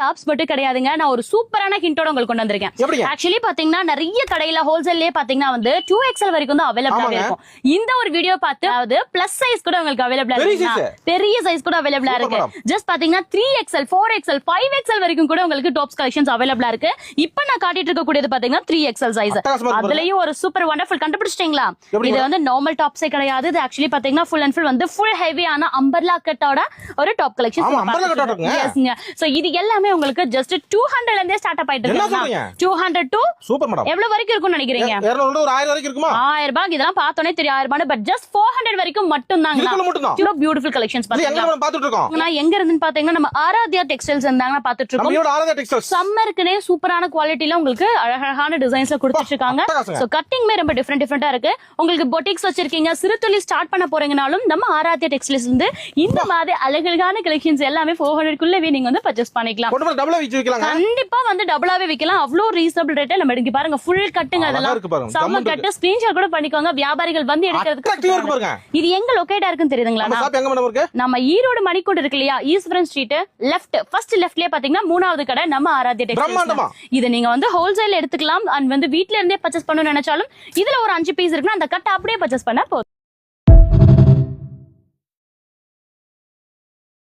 Tops மட்டும் கிடையாதுங்க. நான் ஒரு சூப்பரான ஹிண்டோட உங்களுக்கு கொண்டு வந்திருக்கேன். ஆக்சுவலி பாத்தீங்கன்னா நிறைய கடையில ஹோல்சேல்லயே பாத்தீங்கன்னா வந்து 2XL வரைக்கும் தான் அவைலபிளா இருக்கும். இந்த ஒரு வீடியோ பார்த்து அதாவது பிளஸ் சைஸ் கூட உங்களுக்கு அவைலபிளா இருக்கு. பெரிய சைஸ் கூட அவைலபிளா இருக்கு. ஜஸ்ட் பாத்தீங்கன்னா 3XL 4XL 5XL வரைக்கும் கூட உங்களுக்கு டாப்ஸ் கலெக்ஷன்ஸ் அவைலபிளா இருக்கு. இப்போ நான் காட்டிட்டு இருக்க கூடியது பாத்தீங்கன்னா 3XL சைஸ். அதுலயும் ஒரு சூப்பர் வண்டர்ஃபுல் கண்டுபிடிச்சிட்டீங்களா? இது வந்து நார்மல் டாப்ஸே கிடையாது. இது ஆக்சுவலி பாத்தீங்கன்னா ஃபுல் அண்ட் ஃபுல் வந்து ஃபுல் ஹெவியான அம்பர்லா கட்டோட ஒரு டாப் கலெக்ஷன். சோ இது எல்லாமே உங்களுக்கு ஜஸ்ட் 200 ல இருந்தே ஸ்டார்ட் அப் ஆயிட்டு இருக்கு. 200 டு சூப்பர் மேடம் எவ்வளவு வரைக்கும் இருக்கும்னு நினைக்கிறீங்க? 200 ஒரு 1000 வரைக்கும் இருக்குமா? 1000 ரூபாய் இதெல்லாம் பார்த்தோனே தெரியும் 1000 ரூபாய். பட் ஜஸ்ட் 400 வரைக்கும் மட்டும் தாங்க. இது பியூட்டிஃபுல் கலெக்ஷன்ஸ் பாத்தீங்களா? எங்க பாத்துட்டு இருக்கோம் நான் எங்க இருந்துன்னு பாத்தீங்கன்னா நம்ம ஆராத்யா டெக்ஸ்டைல்ஸ் இருந்தாங்க பாத்துட்டு இருக்கோம். நம்மளோட ஆராத்யா டெக்ஸ்டைல்ஸ் சம்மர்க்குனே சூப்பரான குவாலிட்டில உங்களுக்கு அழகான டிசைன்ஸ்ல கொடுத்துட்டு இருக்காங்க. சோ கட்டிங்மே ரொம்ப டிஃபரெண்டா இருக்கு. உங்களுக்கு பொட்டிக்ஸ் வச்சிருக்கீங்க, சிறு தொழில் ஸ்டார்ட் பண்ண போறீங்கனாலும் நம்ம ஆராத்யா டெக்ஸ்டைல்ஸ் இருந்து இந்த மாதிரி அழகான கலெக்ஷன்ஸ் எல்லாமே 400 குள்ளவே நீங்க வந்து பர்ச்சேஸ் பண்ணிக்கலாம். கண்டிப்பா வந்து டபுளாவே விக்கலாம். அவ்வளவு ரீசனபிள் ரேட்ல நம்ம எடுங்க பாருங்க. ஃபுல் கட்டுங்க அதெல்லாம் சம்ம கட்டு ஸ்கிரீன்ஷாட் கூட பண்ணிக்கோங்க. வியாபாரிகள் வந்து எடுக்கிறதுக்கு. இது எங்க லொகேட்டா இருக்குன்னு தெரியுதுங்களா? நம்ம ஈரோடு மணிக்கூட இருக்கு இல்லையா, ஈஸ்வரன் ஸ்ட்ரீட் லெஃப்ட் ஃபர்ஸ்ட் லெஃப்ட்லயே பாத்தீங்கன்னா 3வது கடை நம்ம ஆராத்யா டெக்ஸ்டைல்ஸ். இது நீங்க வந்து ஹோல்சேல் எடுத்துக்கலாம். அண்ட் வந்து வீட்ல இருந்தே பர்ச்சேஸ் பண்ணணும்னு நினைச்சாலும் இதுல ஒரு 5 பீஸ் இருக்குன்னா அந்த கட்டை அப்படியே பர்ச்சேஸ் பண்ணா போதும்.